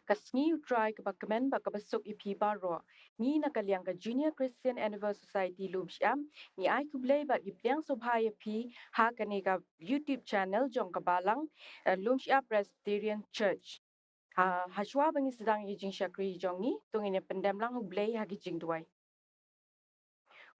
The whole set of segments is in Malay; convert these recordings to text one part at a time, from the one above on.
kasngi utrai ke bakamen bakabasuk ipi baroh ni nakaliang ke Junior Christian Endeavour Society Lumshyiap ni ai kublei bak ipiang sobhaya pi ha kanega YouTube channel jong kabalang Lumshyiap Presbyterian Church. Hashwa bangi Sdang Jingiaseng jong ni tungine pendamlang hublei hagi Jingduwai.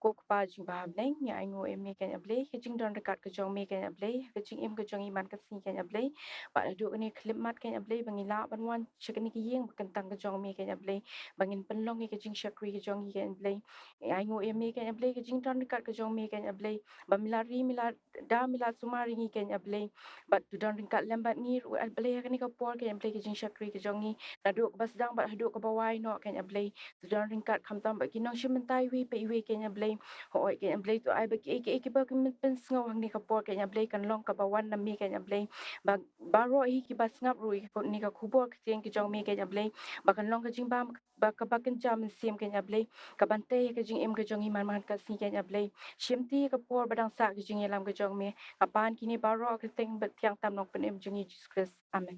Ko pa jing bahableng ni ai ngo eme kan ablei ke jing don dekat ke jong me kan ablei ke jing im ke jong iman ke sing kan ablei ba duk ni klip mat kan ablei bangi la ban wan chekni ke yeng kentang ke jong me kan ablei bangin penlong ke jing syakri ke jong kan ablei ai ngo eme kan ablei ke jing don dekat ke jong me kan ablei ba milari mila da mila sumari ni kan ablei ba tu don dekat lambat ni ru ablei kan ni ke por kan ablei ke jing syakri ke jong ni duk bas dang ba duk ke bawai no kan ablei tu don dekat khamtam ba kinong Syiemlieh wi pe wi kan ablei hoi ke blei tu ai bagi ke ba ken pen sngau hang ni kapor ke blei kan long ka bawan na mi ke blei ba baroh hi ki bas ngap rui ko ni ka kubor ke tiang ke jong mi ke blei ba kan long ka jing ba ba kan jam sim ke blei ka bantai ke jing im ke jong iman man ka si ke blei Syiemlieh kapor badang sa ke jing yalam ke jong mi kapan kini baroh ke teng bet tiang tam long pen im jing Jesus amen.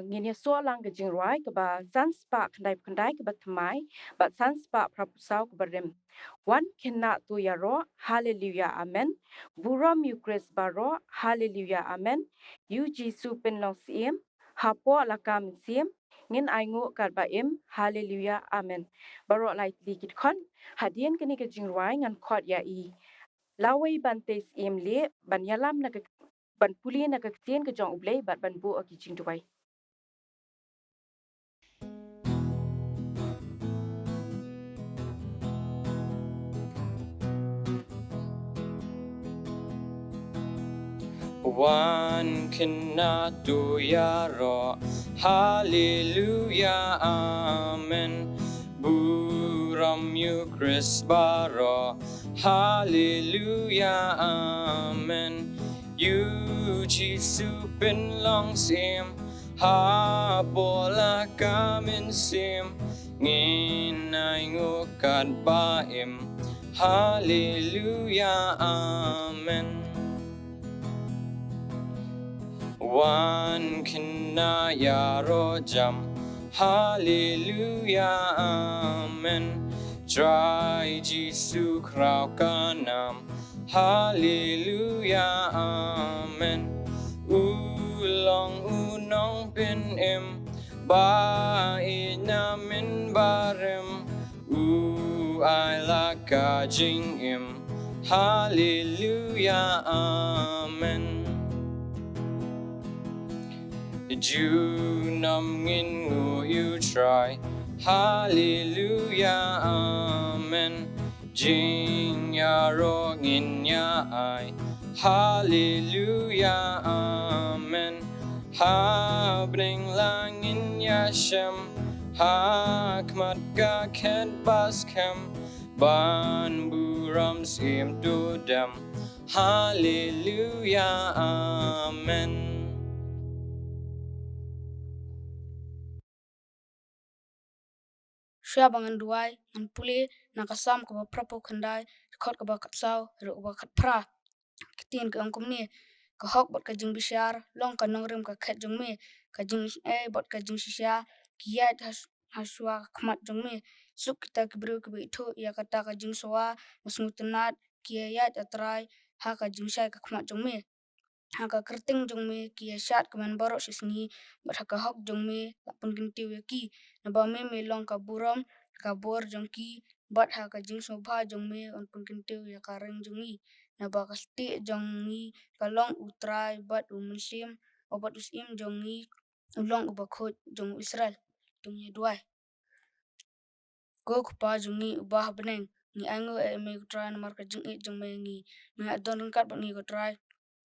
Ngini soalang ke Jyrwa ke ba sanspa kendai ke ba thamai ba sanspa prapusau ke barim. One cannot do yaro hallelujah amen. Buram Ukris baro hallelujah amen. You Jisu pen long siem hapo lakam siem ngin aingu kat ba im hallelujah amen. Baro lai likit kon hadian kini ke Jyrwa ngan khot ya i. Laweibantei Syiemlieh Nongialam na ke ban puli na ke tien ke jong ublei bat ban bu aki Duwai. One cannot do yaro, hallelujah, amen. Buram you Chris baro, hallelujah, amen. You Jisu bin long sim, ha bola kamin sim, ngin ay ngukad baim, hallelujah, amen. One cannot yaro jam, hallelujah, amen. Try Jisu krau kanam, hallelujah, amen. Ulong unong pin im, ba inamin barim, I laka jing im, hallelujah, amen. You nam ngin ngu you try, hallelujah, amen. Jing ya ro ngin ya ai, hallelujah, amen. Ha bring lang in ya shem, ha kmat ka ket bas kem, ban buram sim to dem, hallelujah, amen. Shia bangan Duwai Nongpule nakasam ka ba prapo khandai khot ka ba katsau ru ba khat pra kitin ka angkum ni ka hok bot ka jing bishar long ka nongrim ka khat jong me ka jing bot ka jing shisha kiyat haswa khmat jong me suk kita kibru ka bithu ya kata ka jing sowa musmutanat kiyat atrai ha ka jing shai ka khmat jong me haka kerting jong me ki shat kaman baroh sisngi bat haka hok jong me lapun kintiu ya ki na ba me long ka buram ka bor jong ki bat haka jing sngewbha jong me on pun kintiu ya kareng jong ni na ba ka sti jong ni ka long utrai bat umshim obat usim jong ni ulong uba khot jong Israel jong ye Duwai go pa jong ni ubah beneng ni ango me utrai na mar ka jing jong me ngi na don kat bat ngi ko trai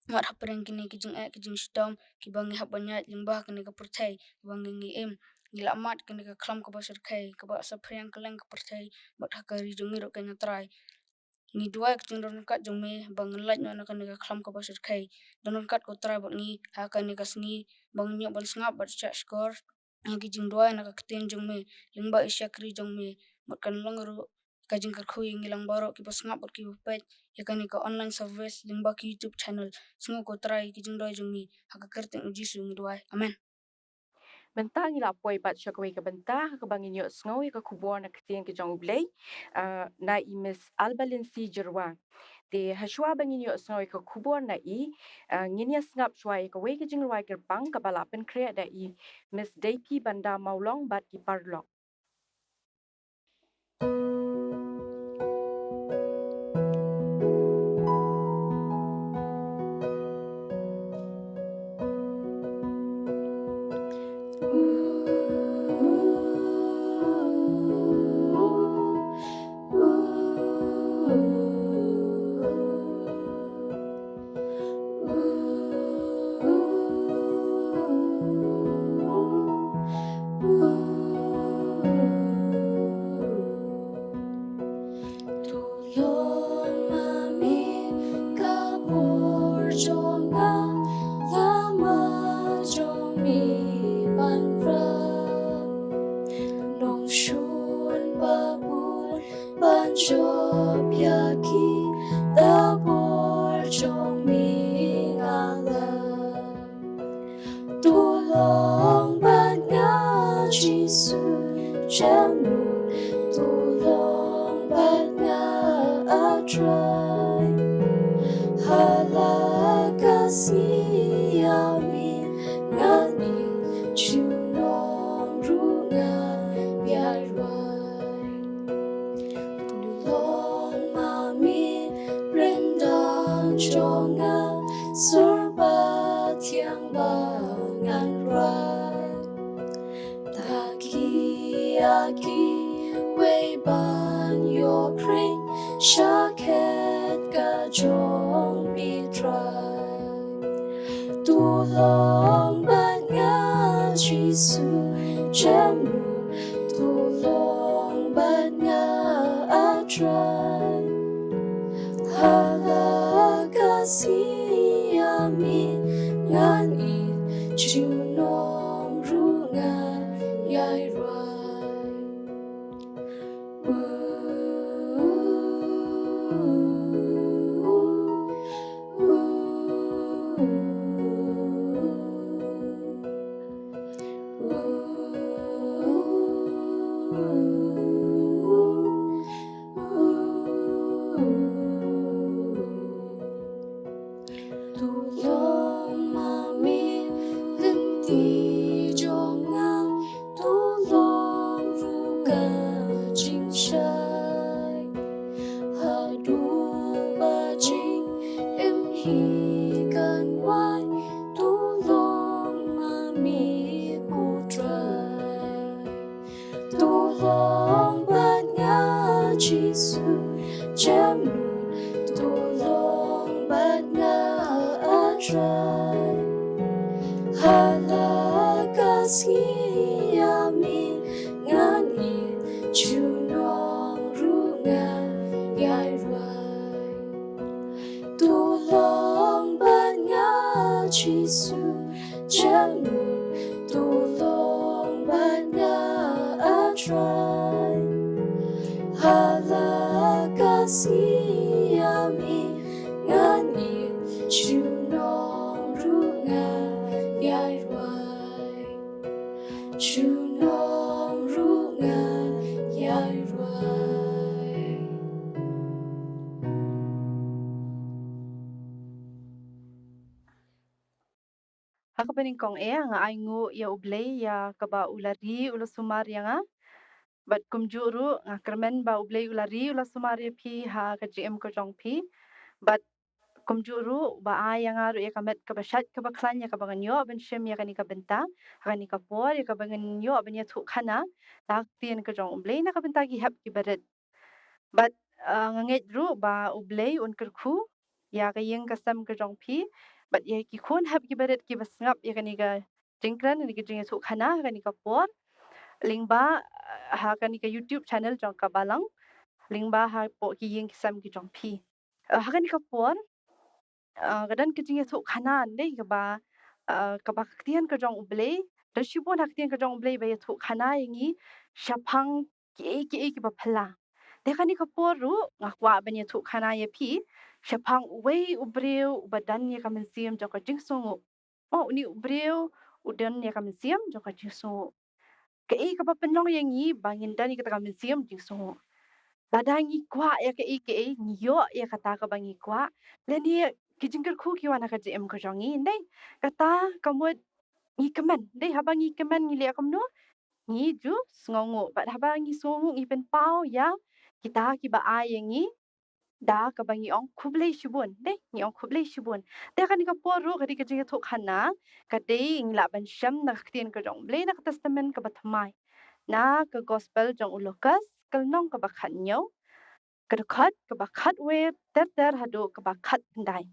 mat hapren kini kijing stom ki bangi hapanya limbah kini ka pertai bangi ngi em ngila mat kini ka klam ka basar kai ka ba sapriang keleng ka pertai bat hakari jongi ro kanya trai ngi Duwai kijing don kat jong me bangi laj no kini ka klam ka basar kai don kat ko trai bat ngi hakani ka sngi bangi nyok ban sngap bat cha skor ngi kijing Duwai na ka kten jong me lingba isyakri jong me bat kan long ro ka Jingkren ngilang baroh ki pasngap ki page yakani ka online service lingba ki YouTube channel sngo ko try ki Jingrwai jongi haka kerting uji su Duwai. Amen. Benta ngila poi bat syakwe ka benta ka bangin yo sngo ka kubor na ktien ke jong blay na imis Albalincy Jyrwa de hashwa bangin yo sngo ka kubor na nginya snap shwai ka we ka Jingrwai Kyrpang ka balapen krea da Miss Deiphibanda Mawlong bat ki paralok. Haka pening kong nga aingu ya ublay ya kaba ulari ulasumar nga bat kumjuru nga kermen ba ublay ulari ulasumar ya pi ha ka GM ko jong pi bat kumjuru ba ay nga ru ya kamet kabashat kabaklan ya kabanganyo ben shem ya kani kabenta kani kapor ya kabanganyo ben Iathuhkhana tak tien ka jong ublay na kabenta gi hap ki baret bat nganget ru ba ublay un kerku ya kayeng kasam ka jong pi bat ye ki khon hap ki baret ki basngap ya kani ga Jingkren ni ki Iathuhkhana kani kapor lingba ha kani ka YouTube channel jong ka balang lingba ha po ki yeng kisam ki jong pi ha kani kapor kadan ki Iathuhkhana dei ka ba kaktian ka jong ublay rashibon haktian ka jong ublay ba Iathuhkhana yangi shapang ki ba phla Dekani kaporu ngakwa ban Iathuhkhana ya pi shapang wei ubreu badan ya kamensiam jaka jingsongo. Oh uni ubreu udan ya kamensiam jaka jingsongo. Kei kapapenong yang ngi bangin dan kita kamensiam jingsongo. Badangi kwa ya kei ngiyo ya kata ka bangi kwa leni kijingkerku kiwana ka jem ko jongi ndai kata kamut ngi kemen ndai habangi kemen ngi le kamno ngi ju sngongo bat habangi sngongo ngi pen pau ya kita ki ba ayengi da ka bangi ong kublei shibun ndai ngi ong kublei shibun da kan ka poru ka dikajing Iathuhkhana ka dei ngi la ban sham na ktien ka jong blei na testament ka batmai na ka gospel jong ulokas kalnong ka bakhanyo khot ka bakhat we ter hadu ka bakhat ndai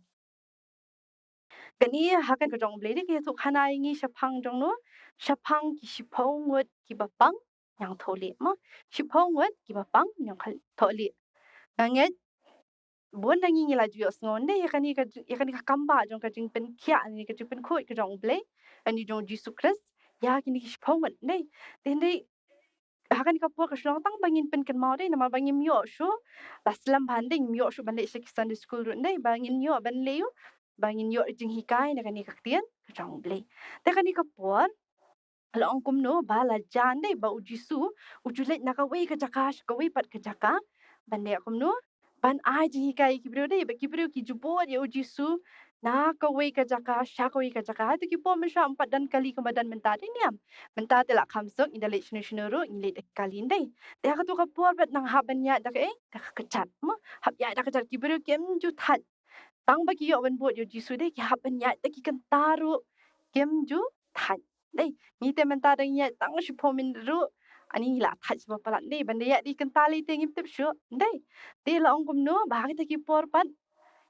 kani hakan ka jong blei ki Iathuhkhana ngi shapang jong no shapang ki shipong wet ki bapang yang tholi ma shipong wet ki bapang yang tholi nganget bon nangi ngi la ju sngon de yakani ka kamba jong ka jing pen kya ni ka jing pen khoi ka jong blei ani jong Jesus Christ ya kini ki shipong wet nei de hakan ka po ka shlong tang bangin pen kan mau dei nama bangin yo shu baslam banding yo shu ban le shik Sunday school run dei bangin yo ban le yu bangin yo jing hikai na kani ka tien ka jong blei de kani ka por la ong kum no ba la jan dei ba ujisu ujule na ka wei ka jakash ka wei pat ka jaka ban le kum no ban ai jing hikai ki bro dei ba ki bro ki jubo ya ujisu na ka wei ka jaka sha ka wei ka jaka tu ki po mesha 4 dan kali ke badan menta dei niam menta te la khamsuk indale shnu ro ile de kali dei de ka tu ka por bat nang ha ban ya da ka da ka kechat ma hab ya da ka kechat ki bro kem ju that tang ba ki yo ban bot yo jisu dei ki ha ban ya da ki kan taru kem ju that dei ni te menta dei ya tang shi po min ru ani la that ba palat dei ban ya di kan tali te ngim tep shu dei de la ong kum no ba ka ki por pat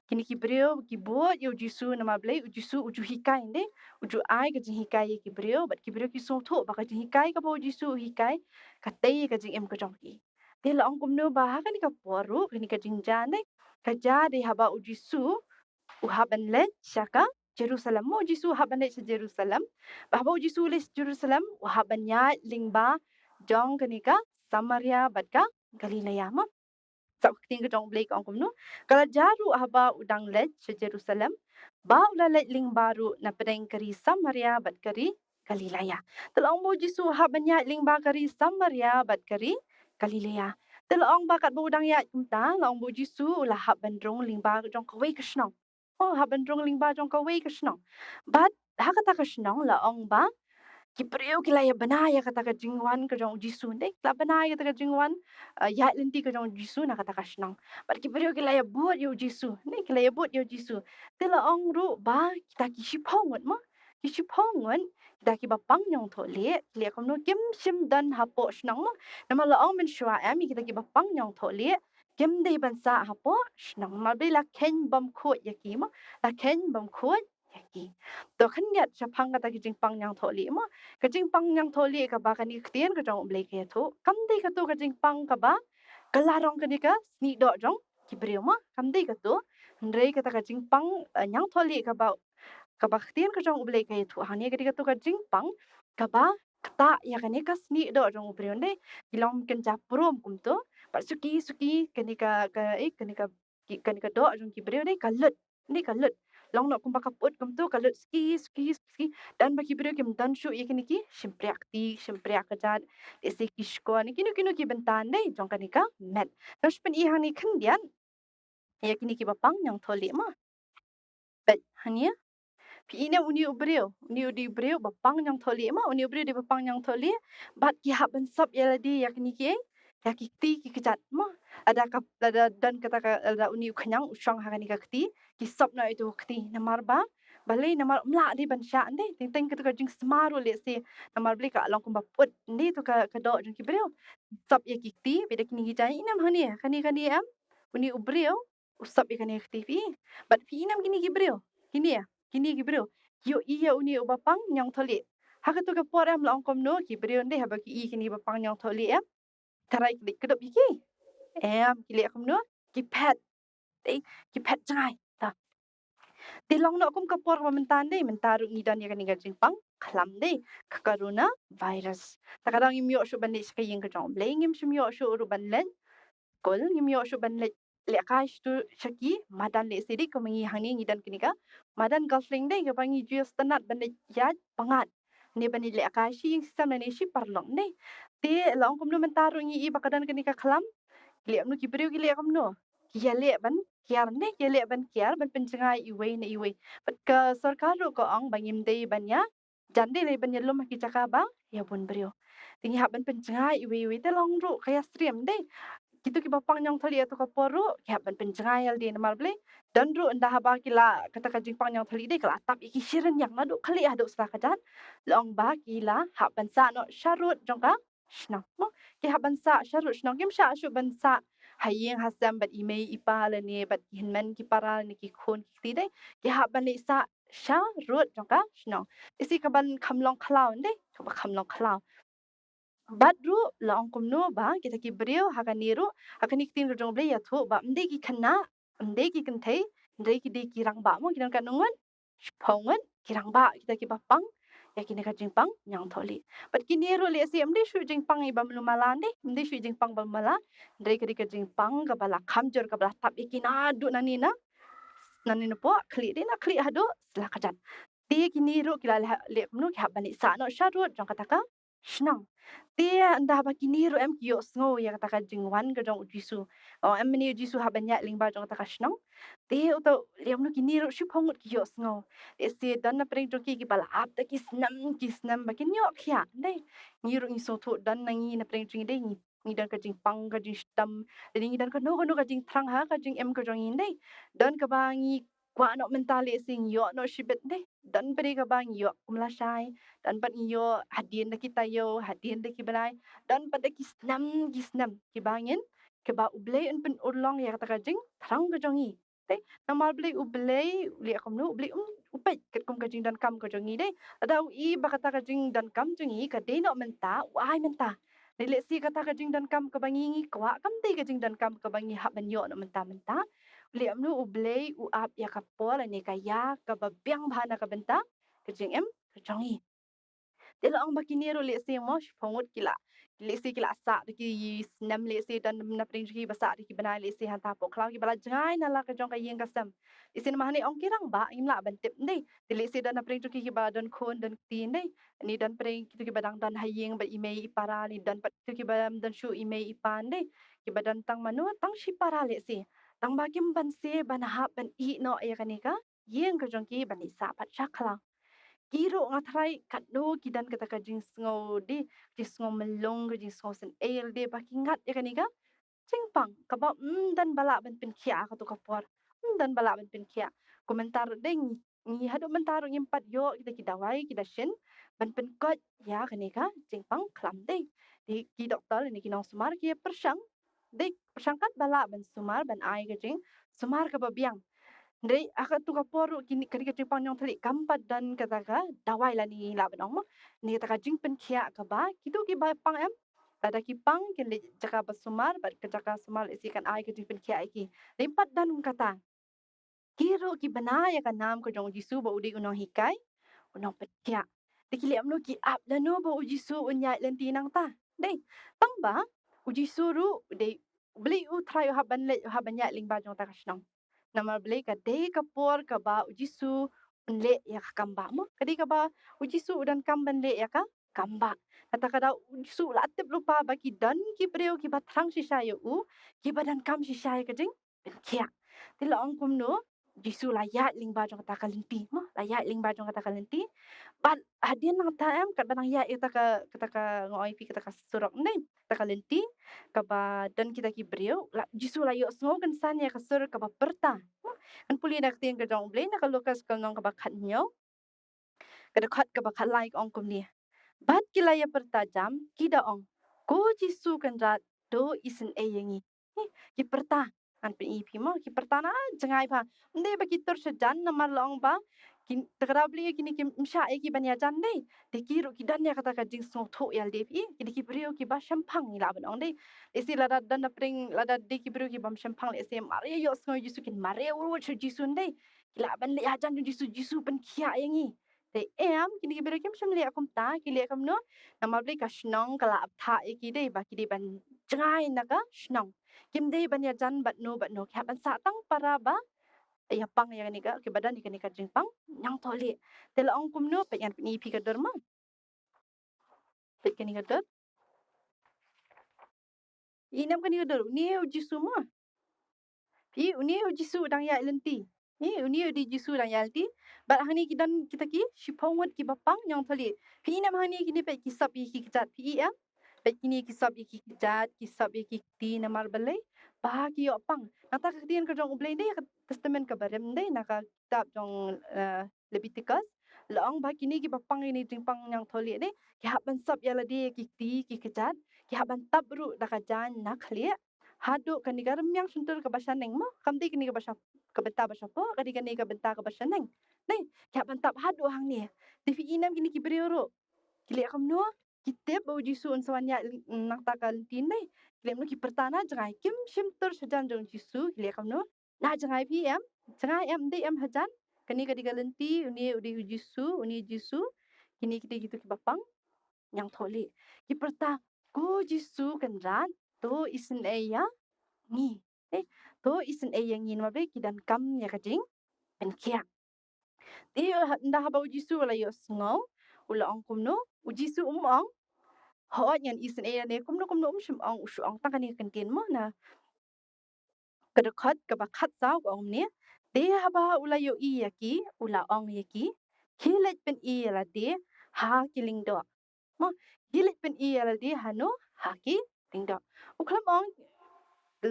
kini ki brio ki bot yo jisu nama blai jisu uju hikai nde uju ai ka jing hikai ki brio bat ki brio ki so tho ba ka jing hikai ka bo jisu hikai ka tei ka jing em ka jong ki de la ong kum no ba ka ni ka poru kini ka jing jan ne ka ja de haba ujisu uhaban le shaka Jerusalem mo jisu haban le Jerusalem ba haba ujisu le Jerusalem uhaban ya lingba jong kanika Samaria bat ka Galilea ma sak ting ka jong blake ong kumno kala jaru haba udang lej se Jerusalem ba ula lej ling baru na pedeng kari Samaria bat kari Galilea telong mo jisu habanya ling ba kari Samaria bat kari Galilea telong ba kat bu udang ya kumta long bo jisu ula haban drong ling ba jong kawei kashnong oh haban drong ling ba jong kawei kashnong bat hakata kashnong la ong ba Kipriu kila ya banaya kata ka jingwan ka jong jisu ndai la banaya kata ka jingwan ya linti ka jong jisu na kata ka shnang but kipriu kila ya buat yo jisu ndai kila ya buat yo jisu tela ong ru ba kita ki shipong ma ki shipong kita ki bapang nyong tho le kom no kim shim dan hapo shnang ma nama la ong men shwa ami kita ki bapang nyong tho le kim dei ban sa hapo shnang ma be la ken bam khot ya ki ma la ken bam khot ya ki to khan ya chapang kata ki jingpang nyang tho le ma ka jingpang nyang tholi ka ba kani ktien ka jong blai ke tho kam dei ka to ka jingpang ka ba kalarong kani ka sni do jong ki breu ma kam dei ka to ndrei ka ta ka jingpang nyang tholi ka ba ktien ka jong blai ke tho hani ka to ka jingpang ka ba kta ya kani ka sni do jong breu ne bilong ken ja prom kum to par suki kani kani ka do jong ki breu ne kalut ni kalut long no kum ba kaput kum to kalut ski dan bagi biro kim dan shu ikini ki shimpriak kajad ese kishko ni kinu ki bentan dei jong kanika met tas pen i hani khandian yakini ki bapang yang tholi ma bet hania pi ina uni ubreu bapang yang tholi ma uni ubreu de bapang yang tholi bat ki haban sop yaladi yakini ki yaki ti ki kejat ma ada dan kata ada uni khanyang usang hagani ka kti ki sop na itu kti namar ba balai namar mla di ban sha ande ting ka jing smaru le se namar bli ka long kumba put ni tu ka do jing ki breu sop ye ki kti beda kini ki jai inam kani am uni ubreu usop ye kani kti pi bat pi inam kini ki breu kini ki breu yo iya uni ubapang nyang tholi haka tu ka poram la ongkom no ki breu ndai haba ki i kini bapang nyang tholi am tarai klik kedop iki em ki le kom no ki pet ki pet jangai ta ti long no kum kapor wa mentan dei mentaru ni dan ya kan ga jingpang khalam dei corona virus takadang im yo shu ban dei ska yeng ka jong bleng im shum yo shu ru ban len kol ngimyo shu ban le kai stu shaki madan le sidik ko mangi hangni ngidan kinika madan golfling dei ga bangi juice tanat ban ya pangat ne ban le kai shi sistem ne shi parlok dei te long kum nu mentaru ngi i bakadan kinika khalam liam nu ki briu ki liam nu ki le ban kiar ne ki le ban kiar ban pencengai iwe ne iwe pat ka sarkar ro ko ong bangim dei ban ya jande le ban yelum ki cakaba ya bun briu tingi ha ban pencengai iwe te long ro kaya stream dei gitu ki bapang nyong thali atu ka poru ki ban pencengai al di namal ble dan ru nda haba kila kata ka jingpang nyong thali dei kala tap iki shiren yang nadu khali adu sra kajan long ba kila ha ban sa no sharut jongka shnong mo ki ha ban sa sharut shnong kim sha shu ban sa hayeng hasam bat email ipa le ne bat hinman ki para ni ki khon ki dei ki ha ban le sa sharut jongka shnong isi ka ban khamlong khlau dei ka ba khamlong khlau badru la ongkum no ba kita ki brio hakan niru hakan iktin rong ble ya thu ba mde ki khana mde ki kan thei ndai ki de ki rang ba mo kinan kan nongan phongan ki rang ba kita ki bapang ya ki ka jingpang nyang tholi bat ki niru le si mde shu jingpang i bam lumalan de mde shu jingpang bam mala ndai ki ka jingpang ka bala khamjor ka bala tap ikina du nani na nani no po khli de na khli hado sla kajat te ki niru ki la le no ki habani sa no sharut jong kata ka shnang tia anda ba kiniru em kio sngo ya kata ka jingwan ka jong jisu o em ni jisu ha banya ling ba jong kata ka snong te uto liam no kiniru shi phongut kio sngo te se dan na pring joki ki bala ap ta ki snam ba kinyo khya dei ngiru ni so tho dan na ngi na pring jing dei ni dan ka jing pang ka jing stam ni dan ka no ka jing thrang ha ka jing em ka jong in dei dan ka ba ngi kwa no mentale sing yo no shibet dei dan peri ka ba ngi yo kumla shai dan pat iyo hadien da kita yo hadien da kibalai dan pada kisnam ki bangin ke ba uble en pen urlong ya kata kajing thrang ka jongi te namal ble uble li akom no uble upai ket kom kajing dan kam ka jongi de ada i ba kata kajing dan kam jongi ka de no menta wai menta ni le si kata kajing dan kam ka bangi kwa kam te kajing dan kam ka bangi ha ban yo no menta li amnu uble u ap ya ka por ni ka ya ka ba biang bhana ka benta kajing em ka jongi tela ang makinero le se mo phongot kila le se kila sa ki snam le se dan na pring ki basa ki bana le se han ta po klau ki bala jangai na la ka jong ka yeng ka sam isin mahani ong kirang ba im la ban tip ndei le se dan na pring ki ba dan khon dan tin dei ni dan pring ki badang dan hayeng ba email ipara ni dan pat ki ba dan shu email ipan dei ki badan tang manu tang shi para le se tang ba kim ban se ban ha ban i no ya kanika yeng ka jong ki ban i sa pat shakla kiro nga try kadno kidan kata ka jing sngo di jing sngo melong ka jing sngo sen el de bakingat ya kanika jingpang ka ba dan bala ban pin khia ka to ka por dan bala ban pin khia komentar ding ni hadu mentar ngim pat yo kita kidawai kita shin ban pin kot ya kanika jingpang klam de di ki doktor ni ki nong sumar ki persang de persangkat bala ban sumar ban ai ka jing sumar ka ba biang Ndai aka tu kaporu kini kadi kadi panyong thali kampat dan kataka dawai la ni la banong mo ni kataka jing pen khia ka ba kitu ki ba pang em tada ki pang ken le jaka basumar ba jaka sumar isi kan ai ki jing pen khia ki limpat dan kata kiro ki bana ya kan nam ko jong jisu ba udi unong hikai unong pen khia dikili amno ki ap la no ba uji su unyai len tinang ta dei tang ba uji suru dei beli u try haban ya ling ba jong ta kasnong nama beli ka dei ka por ka ba ujisu unle ya ka kamba mo kadi ka ba ujisu udan kamban le ya ka kamba kata kada ujisu la tip lupa ba ki dan ki breu ki ba thrang si sayo u ki ba dan kam si sayo ka jing ben kia tila ong kum no jisu la ya ling ba jong kata kalenti mo la ya ling ba jong kata kalenti ban hadian nang ta em kat banang ya kata ka ngoi pi kata ka surok nei kata kalenti ka ba dan kita ki breu la jisu la yo sngo kan san ya ka sur ka ba perta kan puli nak tin ka jong ble na ka lukas ka ngong ka ba khat nyo kada khat ka ba khat lai ong kum ni bat kilaya pertajam kida ong ko jisu kan rat do isin e yangi ki perta kan pe ipi mo ki perta na jangai pha nde ba ki tur sejan na mar long ba kin takra bli kini ki msha e ki banya jan dei de ki ru ki dan ya kata ka jing so tho yal de pi ki brio ki ba shampang ni la ban ong dei esi la da dan na pring la da de ki brio ki bam shampang le se mare yo sngo jisu kin mare uru chu jisu dei la ban le ajan jisu pen khia yangi te em kini biro kim Syiemlieh akum ta kili akam no nama beli ka shnong kala aptha iki dei ba ki ban jangai na ka shnong kim dei ban ya jan bat no kya ban sa tang para ba ya pang ya ni ka ke badan ni ka jingpang nyang tholi tel ong kum no pe yan ni phi ka dor ma pe ke ni ka dor inam ka ni ka dor ni u jisu ma pi uni u jisu dang ya lenti ni uni u di jisu dang ya lenti bat hani kidan kita ki shipong wat ki bapang nyang tholi pi nam hani kini pe ki sap ki kijat pi ya pe kini ki sap ki kijat ki sap ki ti namar balai ba ki yo pang nata ka dian ka jong ublei dei testament ka barem dei naka kitab jong Leviticus laong ba kini ki bapang ini jingpang yang tholi dei ki haban sap ya la dei ki ti ki kijat ki haban tabru da ka jan na khli hadu kan garam yang suntur ka basaneng mo kamdi kini ka basa ka benta basa po kani ka benta ka basaneng dei ki haban tab hadu hang ni tifi inam kini ki brioro kile kam no kitep bau jisu on sawanya nak takal tin dei kile no ki pertana jangai kim sim tur sajan jong jisu kile kam no na jangai pi em jangai em dei em hajan kani ka digalenti uni udi jisu uni jisu kini kita gitu ki bapang yang tholi ki perta ko jisu kan ran to isin eya ni to isin eya ngin ma be kidan kam ya kajing pen kia dia ndah bau jisu la yo sngo ula ong kum no ujisu ong ho nyan isin eya ne kum no shim ong ushu ong ta kani kan tin mo na kada khat ka ba khat saw ko ong ne dia ba ula yo I yaki ula ong yaki hilet pen I la de ha kiling do mo hilet pen I la de hano ha ki ling do uklam ong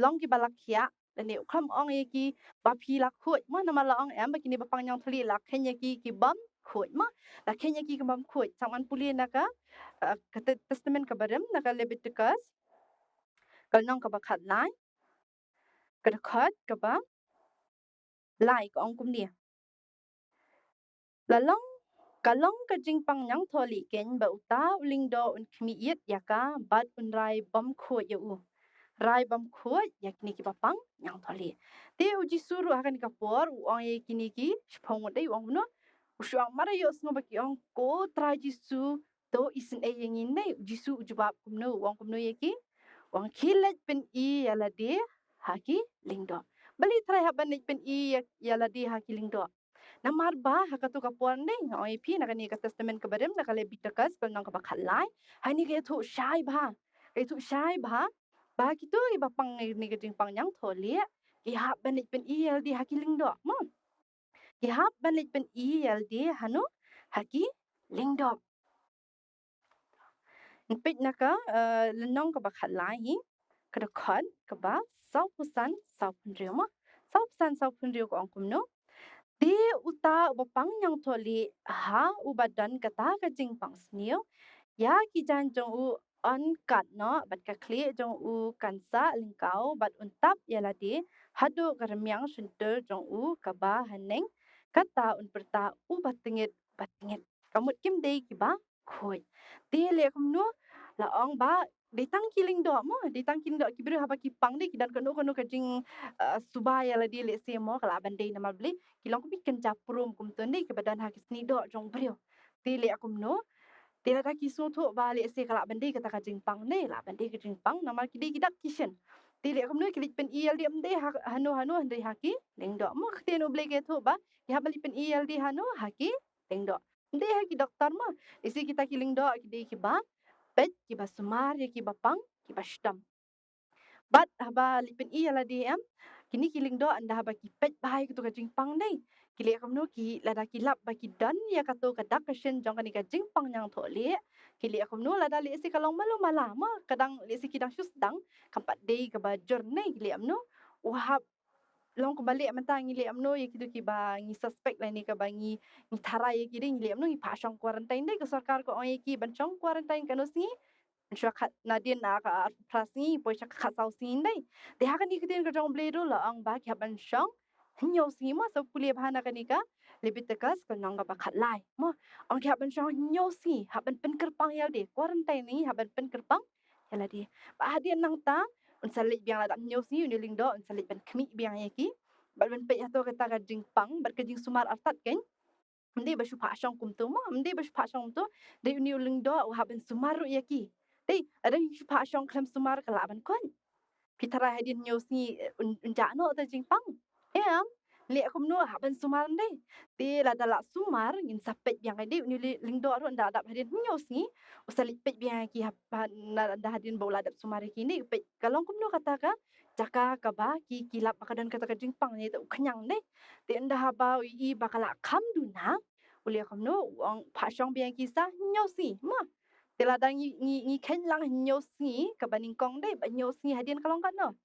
long ki balak khia ne uklam ong yaki ba phi la khot mo na ma la ong em ba kini ba pang yang thli la khen yaki ki bam khot mo la khen yaki ki bam khot saman puli na ka testament ka barem na ka Leviticus kal nong ka ba khat lai ka khat ka ba lai ko ong kum ni la long kalong ka jingpang yang tholi ken ba uta uling do un khmi yet yaka bat un rai bam khot ya u rai bam khot yakni ki bapang yang tholi te uji suru akan ka por u ong ye kini ki shpong dei ong no usuang mara yo sngo baki ong ko trai jisu to isin e yengin nei jisu ujubab kumno ong kumno ye ki ong khilet pen I yala de haki lingdo bali trai haban nei pen I yala de haki lingdo namar ba hakatu ka por nei oi phi na kani ka testament ka barem na kale bitakas kal nang ka bakhalai hani ke thu shai ba ba kitu I bapang ni ka jing pang yang tholi ki hab banit pen I yal di haki lingdo mo ki hab banit pen I yal di hanu haki lingdo pit na ka lenong ka bakhalai hi ka khot ka ba sau pusan sau punrio mo sau pusan sau punrio ko angkum no di uta bapang yang tholi ha ubadan kata ka jing pang snio ya ki jan jong u on kat no bat ka kli jong u kansa lingkau bat untap yala di hadu garmyang sunter jong u ka ba haneng kata un perta u batingit kamut kim dei ki ba khoi di le kum no la ong ba di tang kiling do mo di tang kiling do ki bru haba ki pang di kidan kono ka jing subaya la di le se mo kala bandai na mabli kilong ko bikin japrum kum ton di ke badan ha kisni do jong brio ti le akum no ti la ki so tho ba le se kala bandai kata ka jingpang ne la bandai ka jingpang namal ki di kidak kishen ti le akum no kilik pen il di amde hanu andai haki leng do mo khte no ble ke tho ba ya bali pen il di hanu haki leng do ndai haki doktor mo isi kita kiling do ki di ki ba pet ki ba sumar ki ba pang ki ba stam bat haba lipen I ala di em kini kiling do anda haba ki pet bahai ku ka jingpang dei kile kam no ki lada ki lap ba ki dan ya ka to ka dak shen jong ka ni ka jingpang yang thole kile kam no lada le si kalong malu mala ma kadang le si kidang Sdang kampat dei ka ba jor nei kile am no wahab long ko balik mentang ngile am no ye kitu ki ba ngi suspect la ni ka ba ngi tharai ye ki dei ngile am no ngi pasang quarantine dei ka sarkar ko ong ye ki ban chong quarantine ka no si sure nadin na ka prasni poi chak khasau sin dai de ha kani kitin ka jong bledo la ang ba kya ban shong nyo si ma so puli bhana kani ka lebitakas ka nang ba khat lai mo ang kya ban shong nyo si ha ban pen Kyrpang ya de quarantine ni ha ban pen Kyrpang yala de ba hadian nang ta un salit biang la nyo si un ling do un salit ban khmi biang ye ki ba ban pe ya to ka ta ka jingpang ba ka jing sumar artat ken mde ba shu pha shong kum tu mo mde ba shu pha shong tu de uni ling do ha ban sumar ye ki dei ada shu pha shong klam sumar kala ban kon pitara hadin nyosi unjano ta Jingpang. Lihat aku menua haban sumar deh. Ti la dalak sumar ngin sapet yang ade uni lingdo ro nda adap hadin nyosi. Usali pet biang ki hapan nda hadin bola adap sumar kini pet kalau aku menua kata ka jaka ka ba ki kilap makadan kata ka Jingpang ni tu kenyang deh. Ti nda haba i bakala kam duna. Uli aku menua wang pasang biang kisah nyosi. Mah Tila dang ngi khen lang nyosi ka baning kong deh ba nyosi hadin kalong kan no.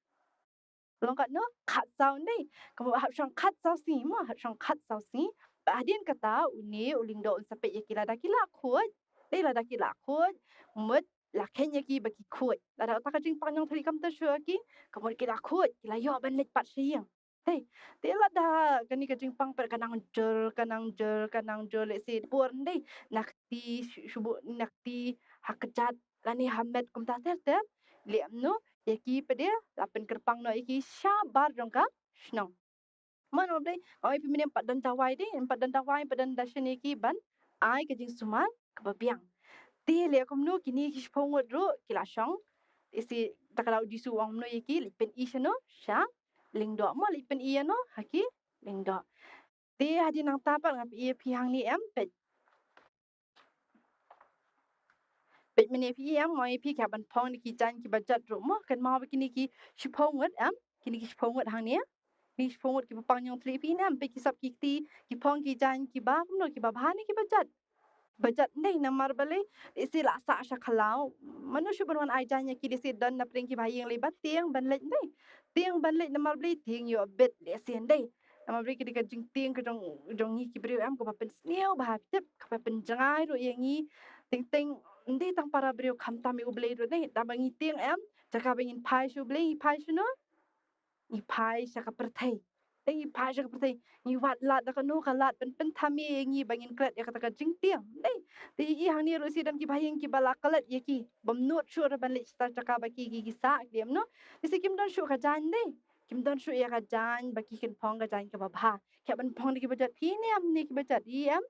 Long kat no khat sao ni kamu hab shang khat sao si ma hab shang khat sao si ba hadin kata uni uling do sampai ya kila dakila khot dei la dakila khot mut la kenya ki baki khot la da ta ka jing panjang thali kam ta shu ki kamu kila khot kila yo ban let pat siang dei dei la da kani ka jing pang per kanang jel le si pur dei nakti shubu nakti hakjat lani hamet kum ta ter liam no yaki pada lapan Kyrpang no iki syabar dong ka snong mana dei oi pimine empat dan Duwai dei empat dan Duwai padan dashan iki ban ai ke jing suman ke babiang ti le kom no kini ki pongot ro kila shong isi takarau disu wang no iki lipen isano sha lingdo mo lipen iya no haki lingdo ti hadi nang tapak ngap iya pihang ni em pet mene pi em moi pi ka ban pong ni ki jan ki bajat ro mo kan mau kini ki shipongot em kini ki shipongot hang ni ni shipongot ki pang yang tli pi nam pe ki sap ki pong ki jan ki ba no ki ba bhani ki bajat nei na mar bale isi la sa sha khalau manusia berwan ai jan ki disi dan na pring ki ba yang lebat tiang ban lek nei tiang ban lek na mar bale ting yo bet le sen dei na mar bale ki ka jing tiang ka jong ni ki brio em ko ba pen sneo ba tip ka ba pen jangai ro yang ni ting ting ndi tang para brio kham ta mi ublei ro nei da bangi tiang em jaka bangin pai shu blei pai shu no i pai sha ka perthai i pai sha ka perthai i wat lat da ka no ka lat pen thami ngi bangin klet ya kata ka jing tiang nei ti i hang ni ro si dan ki bayang ki bala kalat ye ki bam not shu ra ban le sta jaka ba ki sa diam no isi kim don shu ka jan nei kim don shu ya ka jan ba ki ken phong ka jan ka ba bha kya ban phong ni ki bajat pi ni am ni ki bajat i am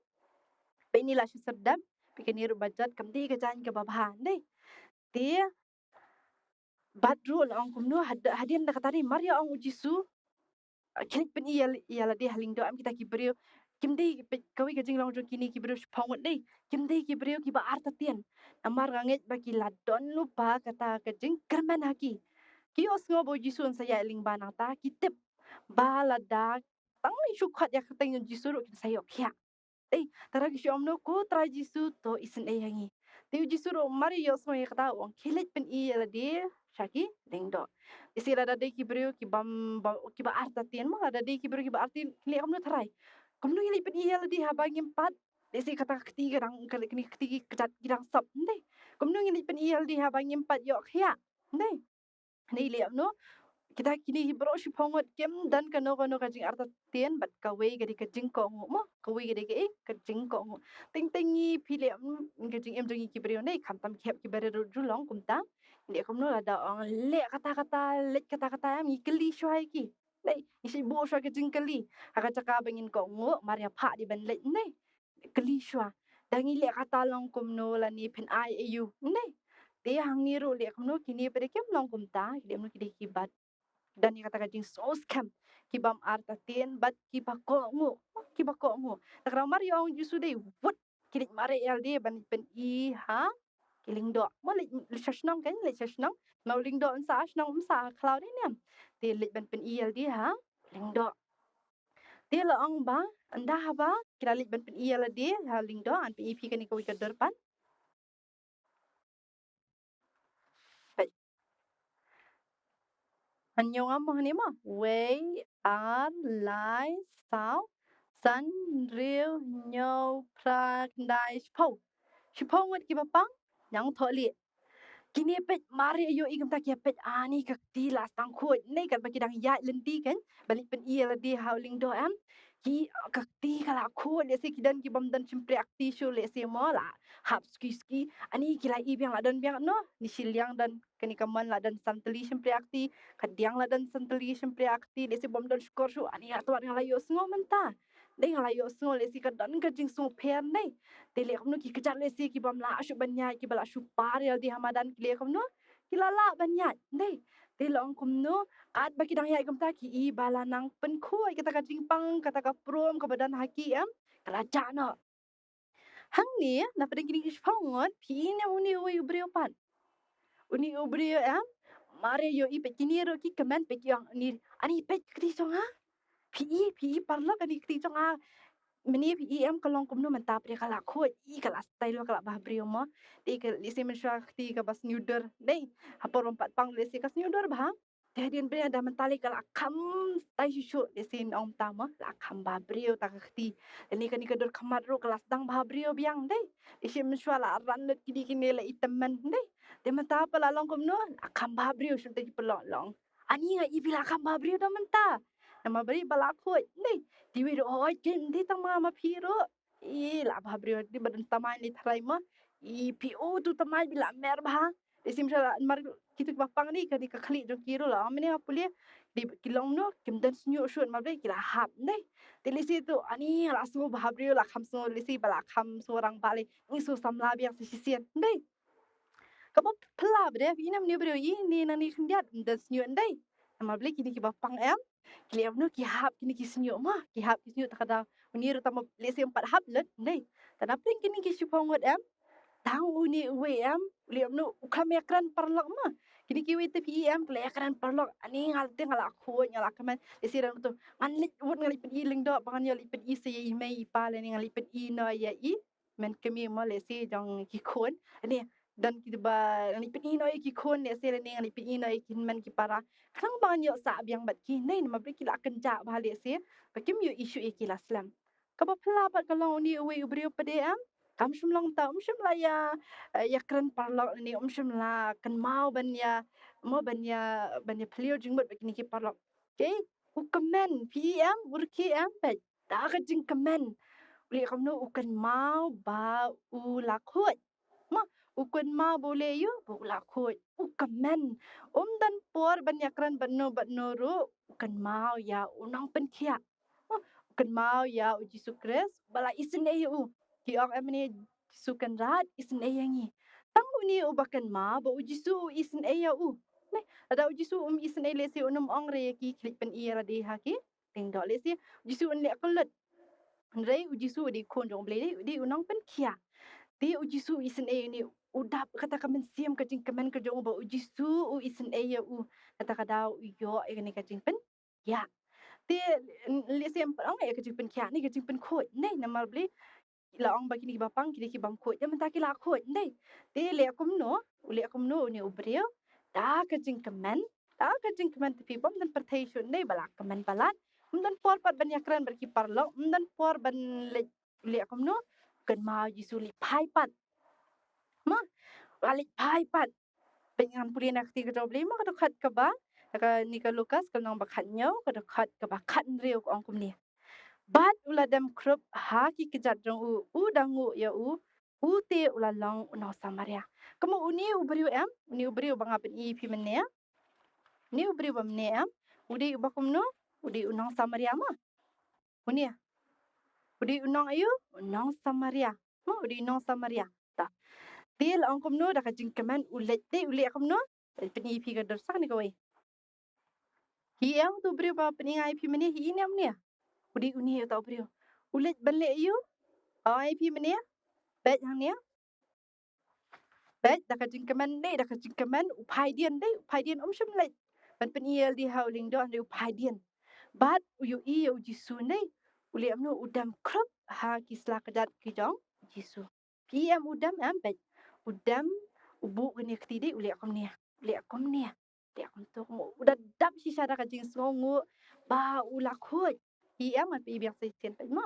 pe ni la shu sedap pi ke ni ro bajat kam ti ka jan ka ba bha nei ti badrul ong kum no hadian da kata ni maria ong ujisu klik pen ia la dia haling do am kita ki brio kim dei kawi ka jinglong jo kini ki brio phong dei kim dei ki brio ki ba arta tien amar nganget ba ki la don lupa kata ka jingkren haki ki osngo bo jisun saya ling banang ta ki tip ba la da tang ni shukhat ya kateng jisu ro ki sayo kya ei tara ki shom no ko tra jisu to isen ei hangi te jisu ro mari yosmo ya kata wong kilet pen i la dia shaki dengdo isi la da de ki brio ki ki ba arta tien mo la da de ki brio ki ba artin kile om no tharai kom no kilet pen i la dia habang empat isi kata ketiga dang kini ketiga kecat gidang sap ndai kom no kilet pen i la dia habang empat yo khya ndai nei le no kita kini bro shi pongot kem dan kano ka jing arta tien bat ka we ga ka jing ko mo ka we ga ka jing ko ting ting ni phile ka jing em jing ki brio nei kham tam khep ki bare ru long kum ta ne kom no ada ong le kata mi keli shwai ki nei isi bo shwa ka jing keli aka chaka bangin ko ngo maria pha di ban le nei keli shwa dangi le kata long kum no la ni phen ai eu nei te hang ni ro le kom no kini pare kem long kum ta le mo ki bat dan ni kata jing so scam kibam arta tien bat ki ba ko ngo takra mari ong ju sude wut kilit mare el de ban pen i ha kiling do mo le shashnam kan le shashnam mawling do sa shnam sa cloud ni am te le ban pen i el de ha ling do te la ong ba anda ha ba kira le ban pen i el de ha ling do an pi pi kan ko ka derpan Annyeong am hani ma wei ar lai sao san riu nhau pra dai shpo ngot ki bapang yang tholi kini pet mari ayo igam tak ya pet ani ka ti la sang khoi nei kan baki dang ya lendi kan balik pen ia la di howling do am ki ka ti kala khoi le se kidan ki bam dan simpre akti shu le se mo la hap ski ani ki la i biang la dan biang no ni silyang dan kani kaman la dan santeli simpre akti kadiang la dan santeli simpre akti le se bam dan skor shu ani atwa ngala yo sngo menta dei ngala yo sngo le se ka dan ka jing sngo pher nei tele kom no ki kejar le si ki bam la shu banya ki bala shu par ya di hamadan kile kom no ki la banya dei Tilong kumno kat baki dang yai kamta ki I balanang penkhoi kata ka Jingpang kata ka prom ka badan haki keraja no. Hang ni na pada kini kispangot pi ni uni ui ubrio pan. Uni ubrio mare yo I pe kini ro ki kemen pe ki ni ani pe kti song pi parlo kan kti song meni pi kalong kumno menta pre kala khoi I kala style kala bah brio mo ti ke lisi mensha kti ka bas nyuder dei hapor rompat pang lisi kas nyuder bah Tehdian bre ada mentali kala kam tai shu lisi om tama la kam bah brio tak kti ni kan dur kamat ro kala Sdang bah brio biang dei lisi mensha la ran let kini la itemen dei de menta pa la long kumno kam bah brio shu te pelong long ani nga I bila kam bah brio da menta nama beri bala khoi dei Tiwi ro oi kin di tama ma phiro la ba brio di badan tama ni tharai ma pi tu tama bila mer ba isim sala mar kitu bapang ni kadi ka khali jo kiro la amne apule di kilong no kim dan snyu shun ma be kila hap nei tilisi tu ani la su ba brio la kham so lisi bala kham so rang bale ni su samla biang si sien nei kamu pela bre ina mni brio ni na ni khndiat dan snyu nei ma ble kini ki bapang kili amno ki hap kini ki snyo ma ki hap ki snyo takada unir tama lesi 4 hap let nei tanapring kini ki supongot tang uni we uli amno ukam ekran parlok ma kini ki we te pi kle ekran parlok ani ngal te ngala khu ngala kaman lesi ram tu manlit wut ngali pedi ling do bangan yo lipet I se I mai pa le ni ngali pet I no ya I men kemi ma lesi jong ki khon ani dan ki ba ngali pet I no ki khon lesi le ni ngali pet I no ki men ki para khang bangan yo sa biang bat ki nei ma bri ki la kenja ba lesi pakim yo isu ki laslam kaba pla bat kalong ni we ubrio pede kam shumlong ta shumla ya kran parlok ni shumla kan mau ban ya plio jingbat bakini ki parlok okay u comment pm urki pe ta ka jing comment uli kamno u kan mau ba u la khot ma u kan mau boleh yo bu la khot u comment dan por ban ya kran ban no ro u kan mau ya unang pen kia kan mau ya uji sukres bala isin eu ki ong amne sukan rat isin eyangi tang uni ubakan ma ba uji su isin eyau ne ada uji su isin e lesi unum ong re ki klik pen I ra de ha ki ting do lesi uji su un le kolet re uji su di kon jong ble di unang pen kia di uji su isin e ni udap kata kamen siam ka jing kamen ka jong ba uji su isin eyau kata kada yo e ni ka jing pen ya ti lesi ong e ka jing pen kia ni ka jing pen khot nei namal ble la ong bagi ni bapang kini ki bam khot ya menta ki la khot nei te le akum no ni ubrio ta ka jing kemen ti bom dan pertation nei bala kemen balat dan por pat ban yakran berki parlo dan por ban le akum no kan ma jisuli pai pat ma balik pai pat pengan pulin akti ka doble ma ka khat ka ba ka ni ka lukas ka nong bakhat nyo ka khat ka ba khat riu ong kum ni bat uladam krup haki kejat jong u dangu ya u te ulalong no samaria kamu uni ubrio banga pen I pi mene ni ubrio bam ne udi ubakum no udi unong samaria ma uni udi unong ayu unong samaria ma udi unong samaria ta til ongkum no da ka jingkaman ulet te uli akum no pen I pi ka dorsak ni kawai hi tu ubrio ba pen I pi mene hi ni amne udi uni ta ubrio ulet banle yu ai pi mene bet hang ni bet da ka jingkaman dei da ka jingkaman upai dian shum lai ban pen IL di hauling do ande upai dian bat uyu I jisu nei uli amno udam krop ha kisla kadat ki jong jisu PM udam bet udam ubu gni kti dei uli akum ni uli akum to udah dap si syara ka jing songu ba ula khot PM at biang sai sen pa ma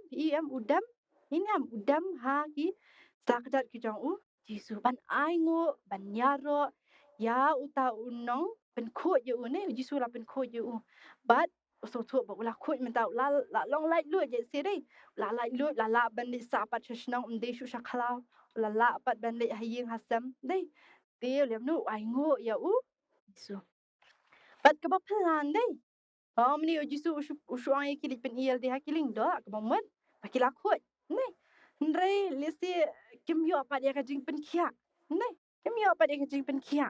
PM udam inam udam ha ki sakadat ki jong jisu ban ai ngo ban yaro ya uta unong pen khot ye ne jisu la pen khot ye bat so thu ba ula khot men ta la long lai lu je se dei la ban ni sa pat shnong de shu shakhala la pat ban le haying hasam dei te lem nu ai ngo ya jisu bat ka ba plan dei mni jisu ushu ai kilik pen IL de hakiling do ka ba mat pakila khot ne ndrei lesi kim yo pat ya ka jing pen kia ne Kami apa dia kajing penkia.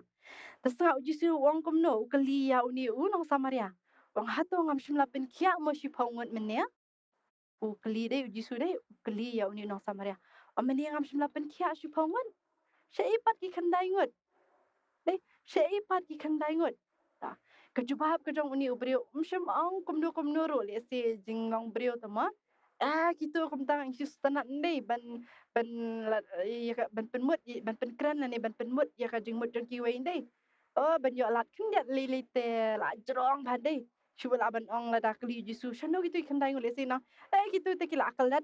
Tasanga ujisu wang komno ukali ya uni unong samaria. Wang hato ngam shimla penkia mo shi paungot menia. Ukali deh ujisu deh ukali ya uni unong samaria. Ameni ngam shimla penkia shi paungot. Syaipat ki kandai ngot. Deh syaipat ki kandai ngot. Ta kejubab kejong uni ubrio mshim ang komno ro le se jingong brio tama. Kita kumtang isu tanat ndai ban ya ban penmut ban penkran ni ban penmut ya ka jingmut jong kiwai ndai. Ban yo lat kendiat lili te la jerong badai. Cuba ban ong la dakli jisu shano gitu kandai ngole se na. Gitu te kila akalat.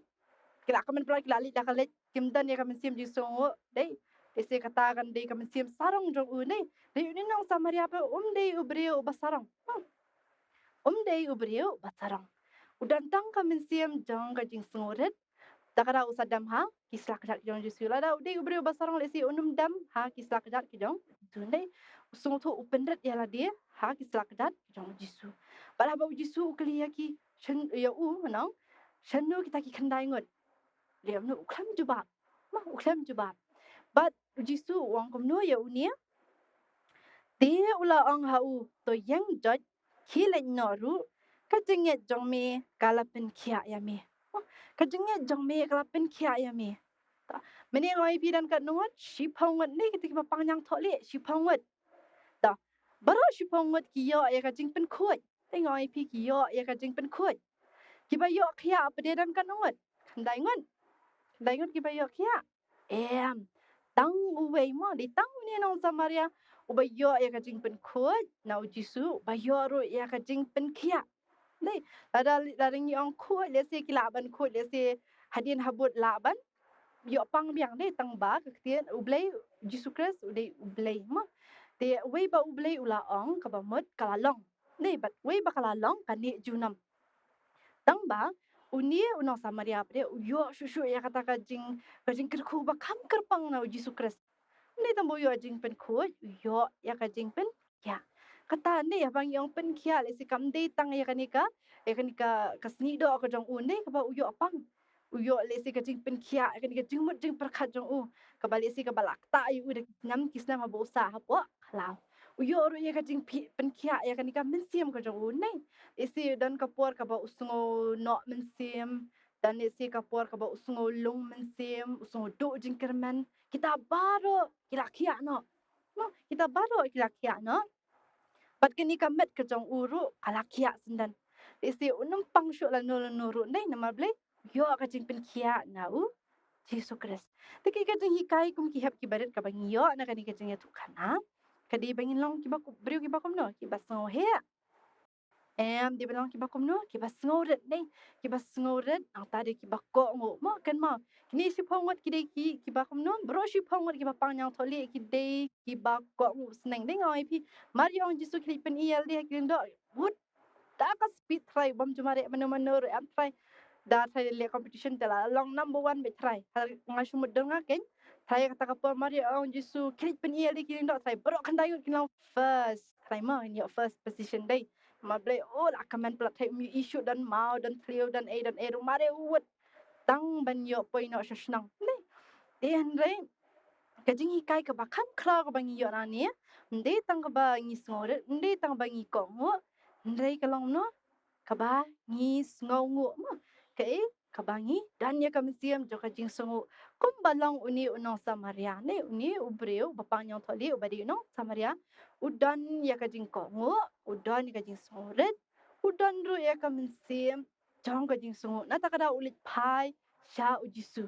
Kila kamen pra kila li dakalet kimdan ya kamen sim jisu dai. Ese katakan dai kamen sim sarong jong unai. Dai uni nang samaria pa dai ubrio basarong. Dai ubrio basarong. Udan tang kamen sim jong ka jing sengoret. Takara usadam ha kislak jak jong jisu la da udai ubrio basarong lesi unum dam ha kislak jak jong tunai usung tu upendret ya la dia ha kislak jak jong jisu. Pada ba jisu ukli yaki shen ya menang. Shanu kita ki kandai ngot. Dia nu uklam jubab. Uklam jubab. But jisu wang komno ya unia. Dia ula ong hau to yang jot kilen noru kajenget jong me kalapen kia ya me. Kajenget jong me kalapen kia ya me. Meni ngoi pidan kat nuat si pongot ni kita panjang tole si pongot. Ta baroh si pongot kiyo ya kajing pen khot. Ngoi pi kiyo ya kajing pen khot. Kiba yo kia pededan kat nuat. Kandai ngot kiba yo kia. Tang uwei mo di tang ni nong samaria. Ubayo ya kajing pen khot na ujisu bayo ro ya kajing pen kia. Nei ada laring yong khot lesi kilaban khot lesi hadin habut laban. Yo pang biang deh tang ba kekian ublay Jesus Christ uday ublay ma de we ba ublay ula ong ka ba mot kalalong ne bat we ba kalalong kani junam tang ba uni unong samaria pre yo shushu ya kata kajing kerku ba kam Kyrpang na Jesus Christ ne tambo yo jing pen khu yo ya kajing pen ya kata ne ya bang yong pen kia le si kam de tang ya kanika kasni do ka jong un ne ka ba uyo pang uyo lesi ka jing pen kia ka ni jing mut jing perkhat jong ka ba lesi ka balak ta yu de nam kisna ma bosa ha po lao uyo ru ye ka jing pen kia ya ka ni ka mensiam ka jong nei esi dan ka por ka ba usungo no mensiam dan lesi ka por ka ba usungo lung mensiam usungo do jingkerman kita baroh kila kia no kita baroh kila kia no bat kini ka met ka jong uru kala kia sendan esi unum pang shu la nuru nei nama ble yo ka jing pen kia na Jesus Christ. Taki ka jing hikai kum ki hap ki baret ka bang yo na kani ka jing Iathuhkhana. Kadi bangin long ki ba brio ki ba kom no ki ba so he. Di belong ki ba kom no ki ba sngoret nei ki ba sngoret ang tadi ki ba ko ngo mo kan ma kini si pongot ki dei ki ba kom no bro si pongot ki ba pang nyang tholi ki dei ki ba ko ngo sneng dei ngoi pi mari ong jisu ki pen iel dia ki ndo wood ta ka speed try bom jumare mano am try da try le competition tela long number 1 be try ngashu mudeng ken try kata ka por mari ong jisu ki pen iel dia ki ndo try bro kan dayu ki long first try ma in your first position dei ma ble la kamen plat thai mi issue dan mau dan clear dan mare wut tang ban yo poi no shnang ne den re ka jing hikai ka ba kham khla ka bang yo na ne nde tang ka ba ngi snore nde tang ba ngi ko ngo nde ka long no ka ba ngi sngo ngo ma ke ka ba ngi dan ya ka msiam jo ka jing sngo kum balong uni unong samaria ne uni ubreu ba pang nyong tholi ubadi no samaria udan ya ka jing ko ngo udan ka jing snore udan ru ya ka msiam jong ka jing sngo na ta ka da ulit pai sha ujisu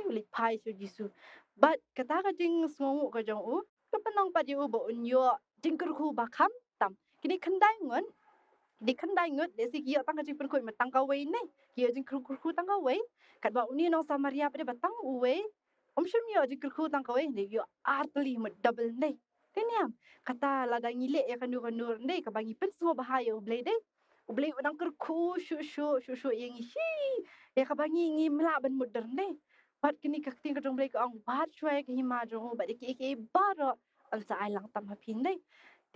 ulit pai sha ujisu but kata ka jing sngo ka jong ka panong pa di u bo unyo jingkru ba kham tam kini khandai ngon di khandai ngot desi kiyo tang ka jing pen khoi ma tang ka wei nei kiyo jing kru tang ka wei kat ba uni nong samaria pa de batang uwe shum yo jing kru tang ka wei ne yo artli ma double nei keniam kata la da ngile ya kanur nei ka bangi pen sngo bahayo blei dei ublei udang kru shu yang hi ya ka bangi ngi mla ban modern nei pat kini ka ting ka jong blei ka ong bat chwai ka hima jong ba de ke baro an sa ai lang tam ha phin dei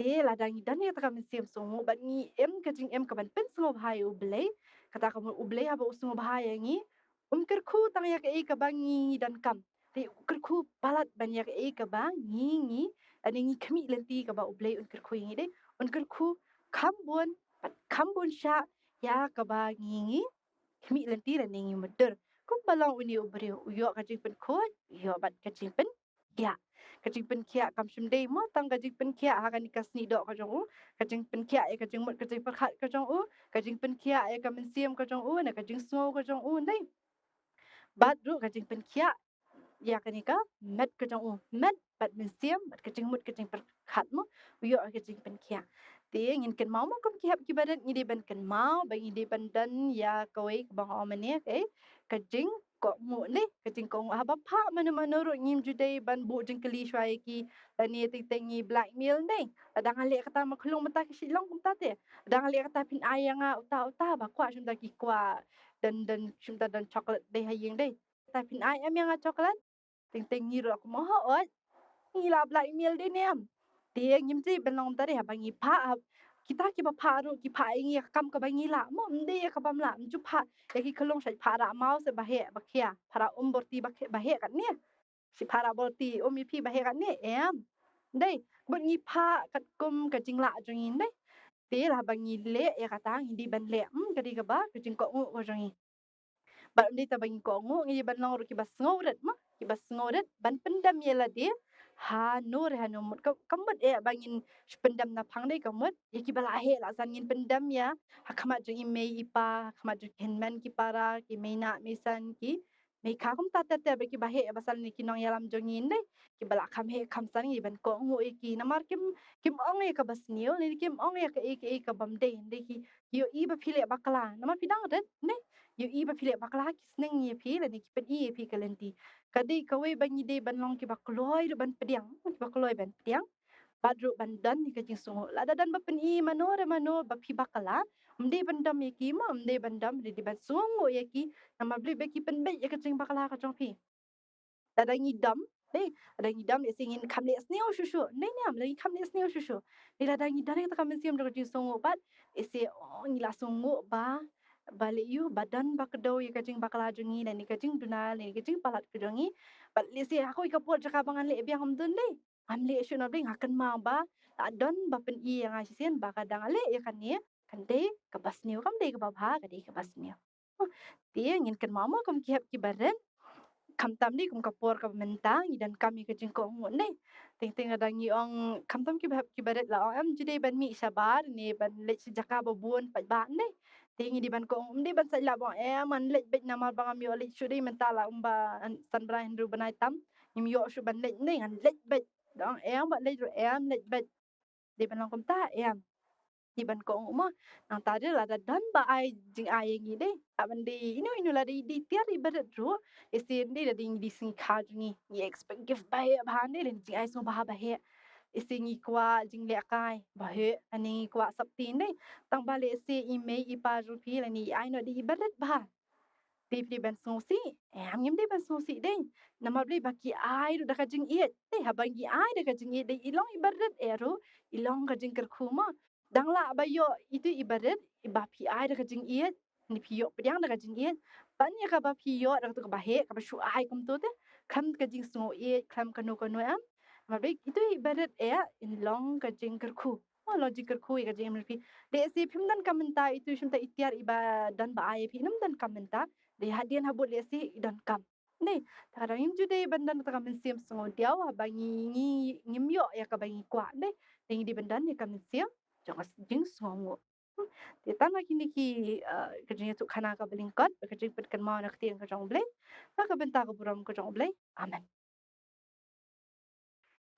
te la dang dan ya ta kam sim so ba ni em ka jing em ka ban pen sngo bhai u blei kata ka u blei ha ba u sngo bhai ngi ker khu tang ya ka bangi dan kam Te kerku palat banyak ke ba ngi ada ngi kami lenti ke ba ublei un kerku ngi de un kerku kambun sha ya ke ba ngi kami lenti la ngi meder ku balong uni ubre uyo ka jing pen khot yo bat ka jing pen ya ka jing pen kia kam shim de mo tang ka jing pen kia ha kan kasni do ka jong u ka jing pen kia ka jing mut ka jing per khat ka jong u ka jing pen kia ka men siam ka jong u na ka jing smo ka jong u dai bat ru ka jing pen kia ya kanika met ka jong u met bat men siam bat ka jing mut ka jing per khat mo uyo ka jing pen kia te ngin ken mau mo kom ki hap ki badan ngi de ban ken mau ba ngi de ban dan ya koi bang omane ka jing ko mu ne ka jing ko ha ba pha manu ro ngim ju de ban bu jing kli shwai ki ni te te ngi blackmail ne adang ale kata maklung mata ki silong kum ta te adang ale kata pin ayanga uta ba kwa shum da ki kwa dan shum da dan chocolate de haying de ta pin ai em yang chocolate ting ting ngi ro ko mo ho oi ngi la blackmail de nem te ngim ji ban long ta de ha ba ngi pha kita ki ba pha ro ki pha ngi kam ka ba ngi la mo de ka bam la ju pha ya ki khlong sai pha ra mau se ba he ba khia phara borti ba he kan ne si phara borti mi phi ba he kan ne em đây bọn nghi pha cắt cung cái chinh lạ cho nhìn đấy thế là bằng nghi lệ ya kata hindi ban lệ cái đi cái ba cái chinh có ngủ cho nhìn bạn đi ta bằng có ngủ nghi ban long rồi cái bas ngủ đất mà cái bas ngủ đất ban pendam ya là dia ha nur ha no mut kamut e bangin pendam na phang dei kamut ya ki bala he la san ngin pendam ya ha khama jo email ipa khama jo henman ki para ki meina misan ki me kha kum ta ta be ki ba he basal ni ki nongyalam jo ngin dei ki bala kham he kham san ngi ban ko ngu e ki namar kim ong e ka bas niu ni kim ong e ka bam dei dei ki yo i ba phile bakala namar pidang det ne yo i ba phile bakala ki sneng ni phile ni ki pen i phi kalenti kadi kawai bangi de ban long ki bakloi ru ban pediang ki bakloi ban pediang badru ban dan ni ka jing sungo la da dan ba pen i mano ba phi bakala mde ban dam ye ki ma mde ban dam de ban sungo ye ki nama bli be ki pen be ye ka jing bakala ka jong phi da da ngi dam de da ngi dam ye singin kam le sneo shushu ne nyam le kam le sneo shushu ni la da ngi da ta kam siam ru jing sungo bat ese oh ni la sungo ba balik you badan bakdo ye kajing bakala jungi dan ni kajing dunal ni kajing palat kujungi bal le se aku ikapot jaka bangan le biang am dun le am le shu na bring akan ma ba ta don ba pen i yang asisen ba kadang le ye kan ni kan de ka bas ni kam de ka ba bha ka de ka bas ni ti ngin kan mama kam ki hap ki badan kam tam ni kum kapor ka mentang dan kami ke jingko ngun ne ting ting ada ngi ong kam tam ki bhap ki baret la ong am jide ban mi sabar ni ban le sejaka babun pa ba ne ting di ban ko di ban sai la bo man le bet na mal bang mi ole shu di mentala umba san bra hindu banai tam nim yo shu ban le ne ngan le bet dong ba le ro le bet di ban long kom ta di ban ko mo nang ta de la da dan ba ai jing ai ngi de aban de inu la di tiar i barat ro isin de di di sing kha ngi ni expect give ba he ba ne le jing ai so ba ba he isin ngi kwa jing le kai ba he ani kwa sap tin de tang ba le se email i pa ru phi la ni ai no di barat ba Deeply ban sosi, ngim de ban sosi de. Nama beli baki ai ru daka jing iet. De habangi ai daka jing iet de ilong ibarat ero, ilong ka jing kerkuma. Dang la bayo itu ibarat ibapi ai daka jing iet. Ni piyo pediang daka jing iet. Banyak ka bapi yo daka tu ka bahe ka basu ai kum tu de. Kam ka jing sungo iet, kam kanu kanu am. Nama beli itu ibarat ilong ka jing kerku. Oh logik kerku ka jing merpi. De si pimdan kamenta itu shumta itiar iba dan ba ai pinam dan kamenta. Di hadian habut lesi dan kam ne tara im jude bandan ta kam siam songo diaw bangi ngi ngimyo ya ka bangi kwa ne ding di bandan ya kam siam jangas jing songo ti tanga kini ki ka jing tu khana ka belingkot ka jing pet kan ma na khtian ka jong ble ka benta ka buram ka jong ble amen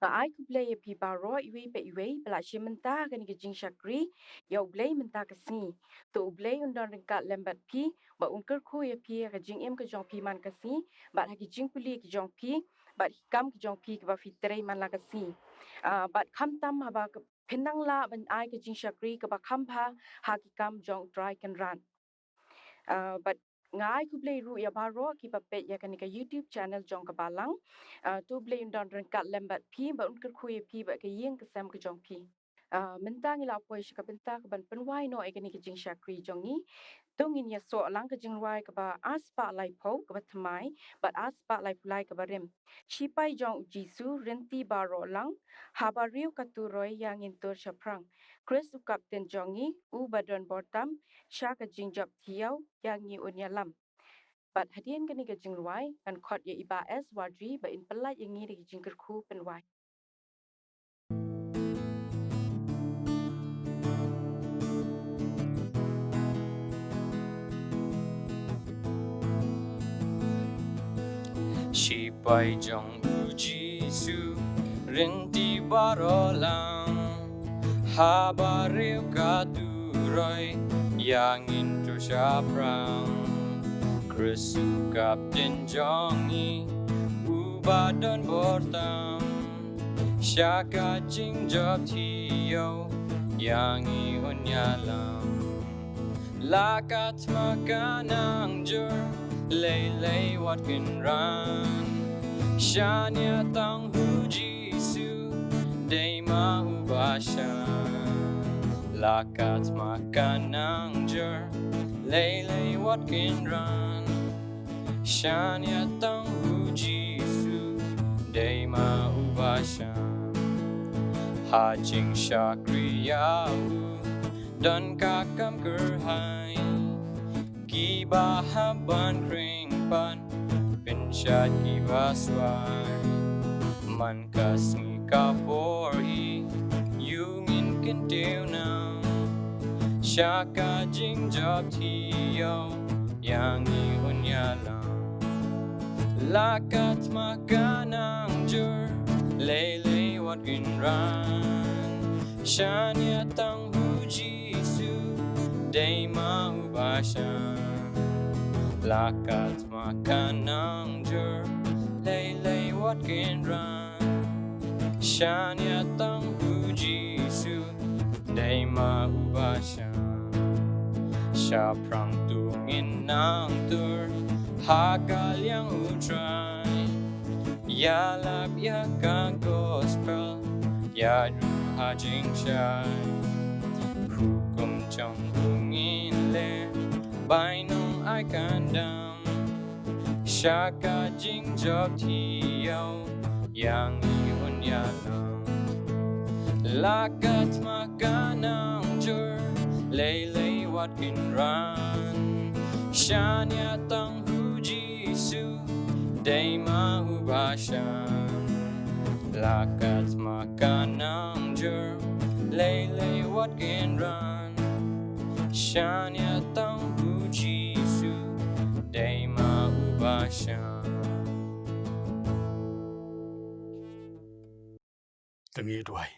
ai ku play pi baroh iwi pe iwi bla shimenta kan ke jing shakri yo play menta ka si to play undon ringkat lembat pi ba ungker khu ye pi ka jing em ka jong pi man ka si ba ha ki jing puli ki jong pi ba kam ki jong pi ka ba fitre man la ka si ba kham tam ha ba phenang la ban ai ka jing shakri ka ba kham pha ha ki kam jong dry kan ran but ngai ku play ru ya baro ki pa pe ya kan ka YouTube channel jong ka balang tu play don ren kat lembat pi ba un ka khu ye pi ba ka yeng ka sam ka jong pi mentang ila poi shika bynta ka ban penwai no egani ka jing shakri jongi tungin ya so lang ka Jingrwai ka ba aspa lai po ka ba thamai but aspa lai pulai ka ba rim shipai jong jisu renti baroh lang haba riu ka tu roi yang in tur shaprang Chris u kapten jongi u badon bortam sha ka jingjap thiau yang ni Nongialam but hadian ka ni ka Jingrwai kan khot ya iba es wadri ba in pelai yang ni di jingkerku penwai Shipai jong ujisu rinti barolang habariu katuroi yang into shaprang Krisu kapten jongi ubadon bortam Shaka jingjap thiyo yang Nongialam lakat makanang jur lay what can run Shania tang hu jisu day mahubashan lakat makanang jur lay what can run Shania tang hu jisu day mahubashan hajing shakriyahu dan kakam kerhai Giba haban kring pan Pinshat giba swai Man kasngi kapori Yungin kintiw na Shaka jingjap thiyo Yang Nongialam Lakat makanang jur Lay wat ginran Shanya tang hu jisu Day mahubashan lakat makanang jur lay what can run Shanya tang hu jisu day mahubashan Shaprang tungin nang tur hakal yang utray Yalap yakang gospel Yadu hajing shy Hukum chong hungin le Bainong ai kandam Shaka jingjap thiyo Yang Nongialam Lakat makanang jur lay what can run Shanya tang hu jisu day mahubashan Lakat makanang jur lay what can run Shanya tang hu jisu day mahubashan Tangi Duwai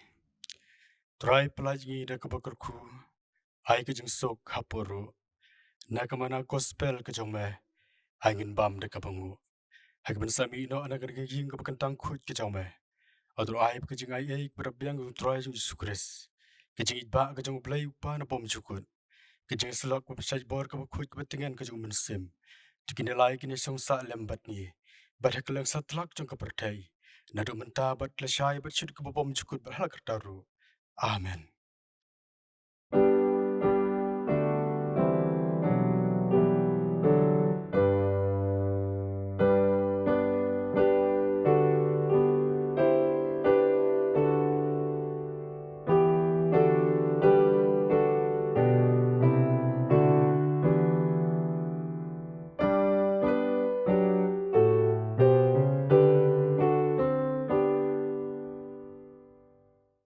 Try pelajngi da kabakarku Ai ke jeng sok haporo Nakamana gospel ke jong me Angin bam da kabangu Hagban sami ino anak gajing kabakantang khut ke jong me Adro ai ke jeng ai berabiang try jeng Yesus Kristus ke jeng itba ke jong play upa na pom cukut ke jeng selok babsaj bor kabakhut kabatingan ke jong mensim Tikinilai kini song sa lembat ni Badhakalang satlak jong kapertai Nado menta bat lesai bat syud kababom cukut berhal kertaru Amen